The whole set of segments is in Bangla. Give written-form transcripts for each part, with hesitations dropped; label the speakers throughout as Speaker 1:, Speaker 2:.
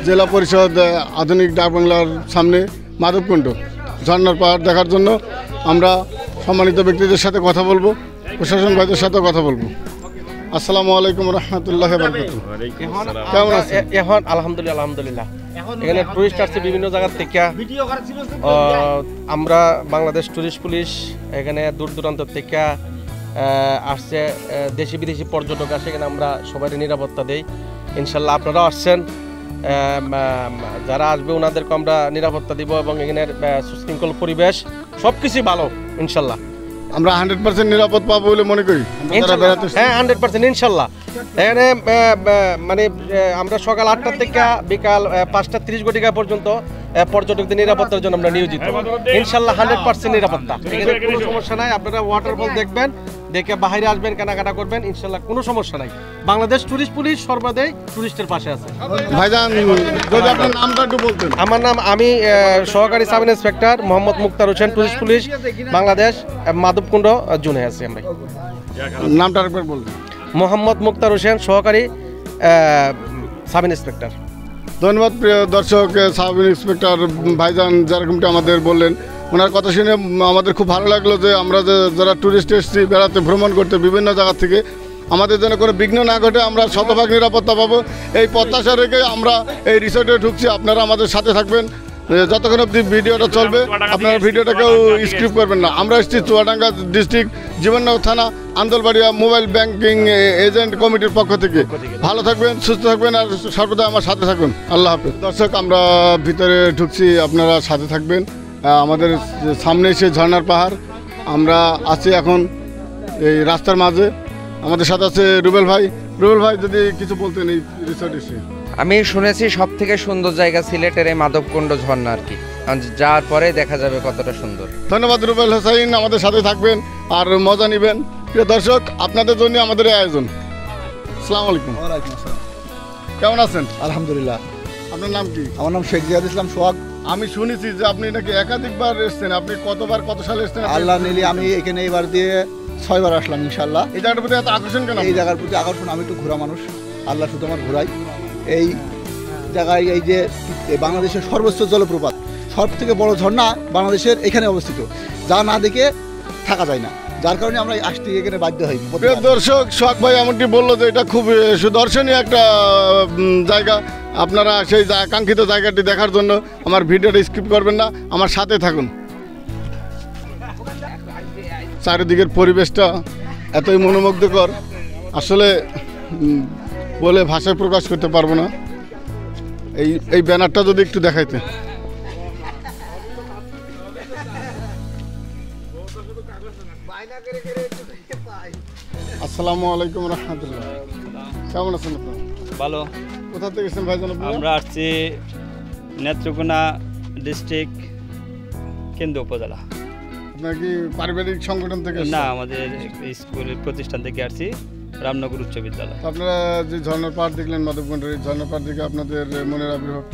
Speaker 1: জেলা পরিষদ আধুনিক ডাক বাংলার সামনে মাধবকুণ্ড ঝর্ণার পাহাড় দেখার জন্য আমরা সম্মানিত ব্যক্তিদের সাথে কথা বলবো, প্রশাসন ভাইদের সাথে কথা বলবো। আসসালামু আলাইকুম রহমতুল্লাহ বারকাতুহু। কেমন আছেন?
Speaker 2: এখন আলহামদুলিল্লাহ এখানে টুরিস্ট আসছে বিভিন্ন জায়গার থেকে। আমরা বাংলাদেশ টুরিস্ট পুলিশ এখানে দূর দূরান্ত থেকে আসছে, দেশি বিদেশি পর্যটক আসে, এখানে আমরা সবাই নিরাপত্তা দেই। ইনশাল্লাহ আপনারাও আসছেন, যারা আসবে ওনাদেরকে আমরা নিরাপত্তা দিব এবং এখানের সুশৃঙ্খল পরিবেশ সব কিছুই ভালো। ইনশাল্লাহ
Speaker 1: আমরা 100% নিরাপদ পাবো বলে মনে করি।
Speaker 2: হ্যাঁ 100% ইনশাল্লাহ। এখানে মানে আমরা সকাল 8টা থেকে বিকাল 5টা 30 ঘটিকা পর্যন্ত পর্যটকদের নিরাপত্তার জন্য আমরা নিয়োজিত। ইনশাল্লাহ 100% নিরাপত্তা, এখানে কোনো সমস্যা নাই। আপনারা ওয়াটারফল দেখবেন, দেখে বাইরে আসবেন, কেনাকাটা করবেন, ইনশাল্লাহ কোনো সমস্যা নাই। বাংলাদেশ টুরিস্ট পুলিশ সর্বদাই টুরিস্টের পাশে আছে।
Speaker 1: ভাইজান যদি আপনার নামটা একটু বলতেন।
Speaker 2: আমার নাম, আমি সহকারী সাব ইন্সপেক্টর মোহাম্মদ মুক্তার হোসেন, টুরিস্ট পুলিশ বাংলাদেশ, মাধবকুণ্ড জোনে আছি আমরা।
Speaker 1: নামটা আরেকবার বলবেন।
Speaker 2: মোহাম্মদ মুক্তার হোসেন, সহকারী সাব ইন্সপেক্টর।
Speaker 1: ধন্যবাদ প্রিয় দর্শক। সাব ইন্সপেক্টর ভাইজান যেরকমটা আমাদের বললেন, ওনার কথা শুনে আমাদের খুব ভালো লাগলো যে আমরা যারা ট্যুরিস্ট এসেছি বেড়াতে, ভ্রমণ করতে বিভিন্ন জায়গা থেকে, আমাদের যেন কোনো বিঘ্ন না ঘটে, আমরা শতভাগ নিরাপত্তা পাবো এই প্রত্যাশা রেখে আমরা এই রিসোর্টে ঢুকছি। আপনারা আমাদের সাথে থাকবেন, যতক্ষণ অবধি ভিডিওটা চলবে আপনারা ভিডিওটাকেও স্ক্রিপ্ট করবেন না। আমরা এসেছি চুয়াডাঙ্গা ডিস্ট্রিক্ট জীবননগর থানা আন্দোলবাড়িয়া মোবাইল ব্যাংকিং এজেন্ট কমিটির পক্ষ থেকে। ভালো থাকবেন, সুস্থ থাকবেন, আর সর্বদা আমার সাথে থাকুন। আল্লাহ হাফেজ। দর্শক আমরা ভিতরে ঢুকছি, আপনারা সাথে থাকবেন। আমাদের সামনে এসে ঝর্ণার পাহাড়, আমরা আছি এখন এই রাস্তার মাঝে। আমাদের সাথে আছে রুবেল ভাই। রুবেল ভাই যদি কিছু বলতেন এই রিসোর্ট এসে।
Speaker 3: আমি শুনেছি সব থেকে সুন্দর জায়গা সিলেটের এই মাধবকুণ্ড ঝর্ণা আর কি, যাওয়ার পরে দেখা যাবে কতটা সুন্দর।
Speaker 1: ধন্যবাদ রুবেল হোসাইন, আমাদের সাথে থাকবেন আর মজা নেবেন। প্রিয় দর্শক, আপনাদের জন্য আমাদের এই আয়োজন। আসসালামু আলাইকুম। কেমন আছেন?
Speaker 4: আলহামদুলিল্লাহ।
Speaker 1: আপনার নাম কি?
Speaker 4: আমার নাম শেখ জিয়াদ ইসলাম সোহাগ।
Speaker 1: আমি শুনেছি যে আপনি নাকি একাধিকবার এসেছেন। আপনি কতবার, কত সালে এসেছেন?
Speaker 4: আল্লাহ নিলি আমি এখানে এবার দিয়ে 6 বার আসলাম ইনশাল্লাহ।
Speaker 1: এই জায়গাটার প্রতি এত আকর্ষণ কেন?
Speaker 4: এই জায়গার প্রতি আকর্ষণ, আমি একটু ঘোরা মানুষ, আল্লাহ শুধু আমার ঘোরাই। এই জায়গায় এই যে বাংলাদেশের সর্বোচ্চ জলপ্রপাত, সব থেকে বড় ঝর্ণা বাংলাদেশের এখানে অবস্থিত, যা না দেখে থাকা যায় না, যার কারণে আমরা আসতে এখানে বাধ্য হই।
Speaker 1: প্রিয় দর্শক, সোহাগ ভাই এমনটি বললো যে এটা খুব সুদর্শনীয় একটা জায়গা। আপনারা সেই কাঙ্ক্ষিত জায়গাটি দেখার জন্য আমার ভিডিওটা স্কিপ করবেন না, আমার সাথে থাকুন। চারিদিকের পরিবেশটা এতই মনোমুগ্ধকর, আসলে বলে ভাষায় প্রকাশ করতে পারবো না। এই ব্যানারটা যদি একটু দেখাইতে। আসসালামু আলাইকুম রহমতুল্লাহ। কেমন আছেন আপনারা?
Speaker 5: ভালো।
Speaker 1: কোথা থেকে এসেছেন ভাইজান?
Speaker 5: আমরা আসছি নেত্রকোনা ডিস্ট্রিক্ট কেন্দ্র উপজেলা।
Speaker 1: আপনার কি পারিবারিক সংগঠন থেকে?
Speaker 5: না, আমাদের স্কুলের প্রতিষ্ঠান থেকে আসছি, রামনগর উচ্চ বিদ্যালয়।
Speaker 1: আপনারা যে ঝর্ণার পাহাড় দেখলেন মাধবকুণ্ডের, এই ঝর্ণার পাহাড় দেখে আপনাদের মনের আবির্ভাব?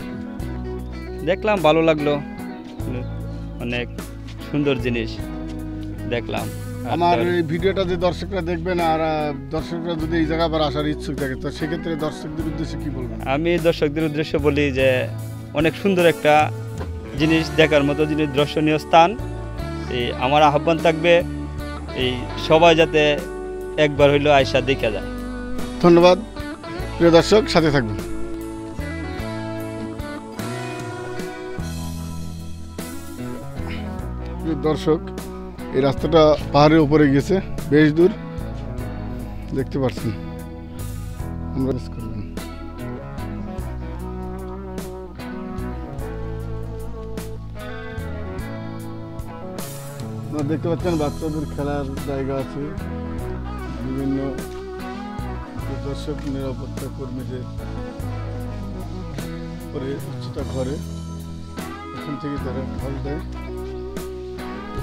Speaker 5: দেখলাম, ভালো লাগলো, অনেক সুন্দর জিনিস দেখলাম।
Speaker 1: আমার এই ভিডিওটা যে দর্শকরা দেখবেন, আর দর্শকরা যদি এই জায়গা আবার আসার ইচ্ছুক থাকে, তো সেক্ষেত্রে দর্শকদের উদ্দেশ্যে কি বলবেন?
Speaker 5: আমি দর্শকদের উদ্দেশ্যে বলি যে অনেক সুন্দর একটা জিনিস, দেখার মতো জিনিস, দর্শনীয় স্থান। এই আমার আহ্বান থাকবে এই সবাই যাতে একবার হইলেও আয়সা দেখা যায়।
Speaker 1: ধন্যবাদ প্রিয় দর্শক, সাথে থাকবেন। প্রিয় দর্শক, এই রাস্তাটা পাহাড়ের উপরে গেছে, বেশ দূর দেখতে পাচ্ছেন। আমরা করবেন দেখতে পাচ্ছেন বাচ্চাদের খেলার জায়গা আছে, বিভিন্ন দর্শক নিরাপত্তা কর্মীদের করে উচ্চতা ঘরে, এখান থেকে তারা ফল দেয়।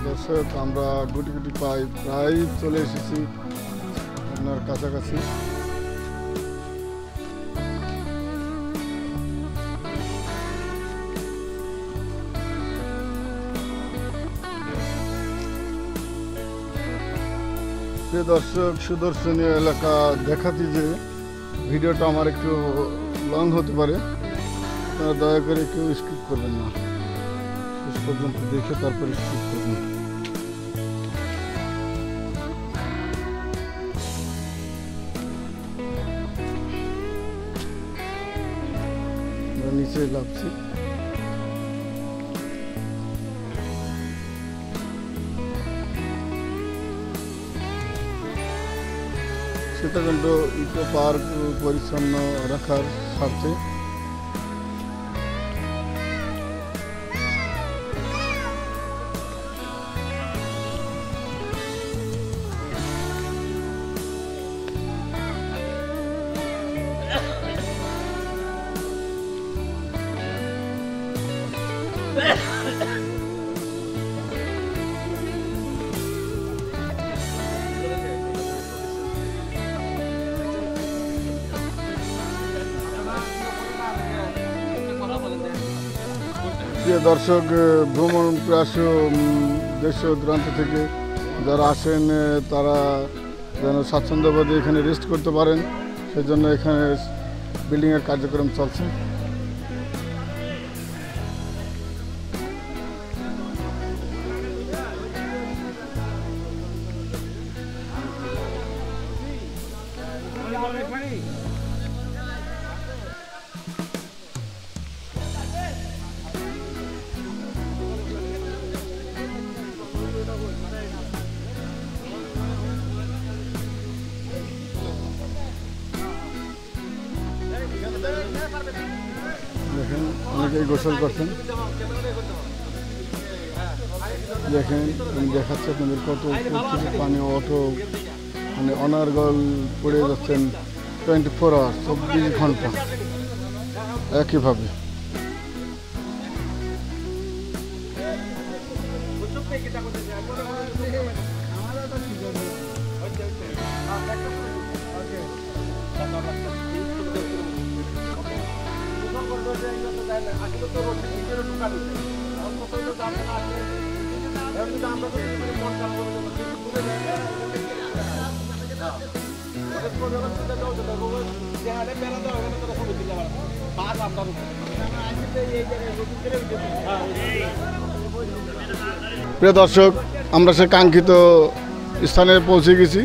Speaker 1: দর্শক, আমরা গুটি গুটি পাই, প্রায় চলে এসেছি আপনার কাছাকাছি। প্রিয় দর্শক, সুদর্শনী এলাকা দেখাচ্ছি যে ভিডিওটা আমার একটু লং হতে পারে, আপনারা দয়া করে কেউ স্কিপ করবেন না, শেষ পর্যন্ত দেখে তারপরে স্কিপ করবেন। আমরা নিচে লাভছি। সীতাকুণ্ড ইকো পার্ক পরিচ্ছন্ন রাখার স্বার্থে প্রিয় দর্শক, ভ্রমণ প্রাস দেশ দূরান্ত থেকে যারা আসেন তারা যেন স্বাচ্ছন্দ্যবোধে এখানে রেস্ট করতে পারেন, সেজন্য এখানে বিল্ডিংয়ের কার্যক্রম চলছে। দেখেন অনেকেই গোসল করছেন, দেখেন আমি দেখাচ্ছি আপনাদের কত উপর থেকে পানি অটো মানে অনার্গল পড়ে যাচ্ছেন 24 আওয়ার 24 ঘন্টা একইভাবে। প্রিয় দর্শক, আমরা সে কাঙ্ক্ষিত স্থানে পৌঁছে গেছি,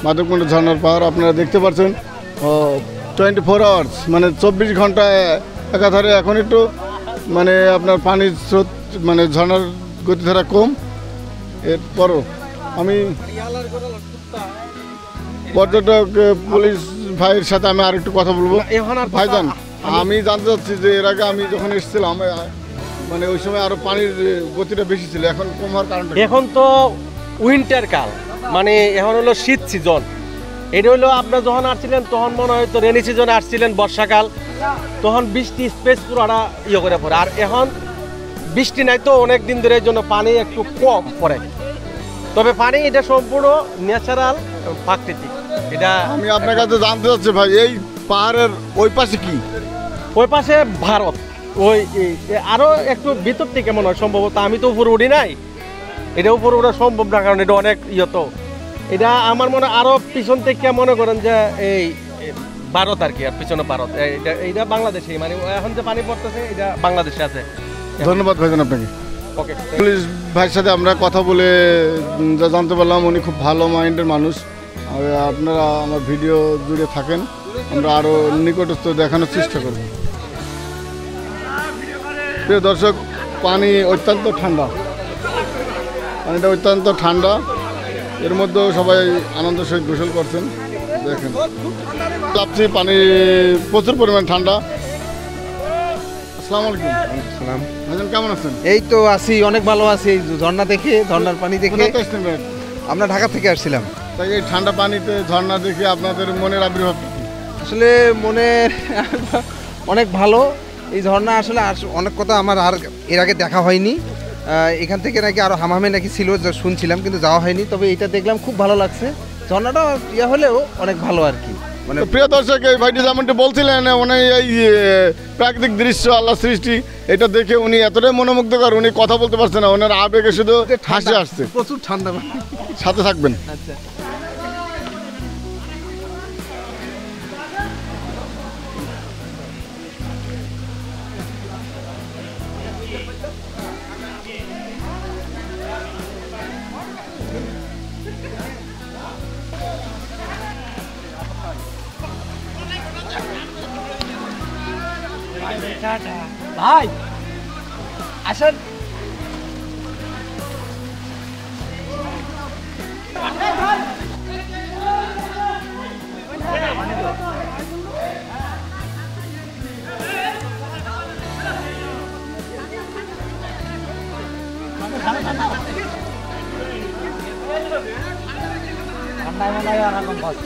Speaker 1: মাধবকুণ্ড ঝর্ণার পাহাড়। আপনারা দেখতে পাচ্ছেন 24 আওয়ার্স মানে 24 ঘন্টা একাধারে। এখন একটু মানে আপনার পানির স্রোত মানে ঝর্ণার গতিধারা কম, এরপরও আমি পর্যটক পুলিশ ভাইয়ের সাথে আমি আর একটু কথা বলবো। ভাইজান, আমি জানতে চাচ্ছি যে এর আগে আমি যখন এসেছিলাম মানে ওই সময় আরো পানির গতিটা বেশি ছিল, এখন কম হওয়ার কারণটা?
Speaker 2: এখন তো উইন্টার কাল, মানে এখন হলো শীত সিজন। এটা হলো আপনার যখন আসছিলেন তখন মনে হয় তো রেনি সিজনে আসছিলেন, বর্ষাকাল, তখন বৃষ্টি স্পেস পুরোটা ইয়ে করে পড়ে। আর এখন বৃষ্টি নাই তো অনেক দিন ধরে, জন্য পানি একটু কম পড়ে। তবে পানি এটা সম্পূর্ণ ন্যাচারাল, প্রাকৃতিক। এটা
Speaker 1: আমি আপনার কাছে জানতে চাচ্ছি ভাই, এই পাহাড়ের ওই পাশে কি?
Speaker 2: ওই পাশে ভারত, ওই আরো একটু ভিতর থেকে মনে হয় সম্ভবত। আমি তো উপরে উঠি নাই, এটা উপরে ওঠা সম্ভব না, কারণ এটা অনেক ইয়ে তো। এটা আমার মনে আরো পিছন থেকে মনে করেন যে এই ভারত আর কি, আর পিছনে ভারত। এইটা বাংলাদেশে, মানে এখন যে পানি পড়তেছে এটা বাংলাদেশে আছে।
Speaker 1: ধন্যবাদ ভাইজান আপনাকে।
Speaker 2: ওকে,
Speaker 1: পুলিশ ভাইয়ের সাথে আমরা কথা বলে যা জানতে পারলাম উনি খুব ভালো মাইন্ডের মানুষ। আর আপনারা আমার ভিডিও জুড়ে থাকেন, আমরা আরও নিকটস্থ দেখানোর চেষ্টা করব। প্রিয় দর্শক, পানি অত্যন্ত ঠান্ডা, পানিটা অত্যন্ত ঠান্ডা, এর মধ্যেও সবাই আনন্দের সহিত গোসল করছেন। দেখেন লাভছি, পানি প্রচুর পরিমাণ ঠান্ডা। আসসালামু আলাইকুম।
Speaker 6: সালাম।
Speaker 1: ভাইজান কেমন আছেন?
Speaker 6: এই তো আছি, অনেক ভালো আছি। এই ঝর্ণা দেখে, ঝর্ণার পানি দেখে।
Speaker 1: কোথা থেকে এসেছেন ভাই?
Speaker 6: আমরা ঢাকা থেকে আসছিলাম।
Speaker 1: তাই এই ঠান্ডা পানিতে ঝর্ণা দেখে আপনাদের মনের আবির্ভাব কি?
Speaker 6: আসলে মনে অনেক ভালো। এই ঝর্ণা আসলে অনেক কথা আমার আর এর আগে দেখা হয়নি। এখান থেকে নাকি আরো হামামে নাকি ছিল, শুনছিলাম, কিন্তু যাওয়া হয়নি। তবে এটা দেখলাম, খুব ভালো লাগছে। ঝর্ণাটা ইয়ে হলেও অনেক ভালো আর কি। মানে
Speaker 1: প্রিয় দর্শক, এই ভাইটি যেমনটি বলছিলেন, উনি এই প্রাকৃতিক দৃশ্য, আল্লাহ সৃষ্টি, এটা দেখে উনি এতটাই মনোমুগ্ধকর, উনি কথা বলতে পারছেন না, ওনার আবেগে শুধু হাসি আসছে।
Speaker 6: প্রচুর ঠান্ডা।
Speaker 1: সাথে থাকবেন।
Speaker 6: আচ্ছা।
Speaker 7: ভাই আসেন। ঠান্ডায় মনে হয় এরকম বস।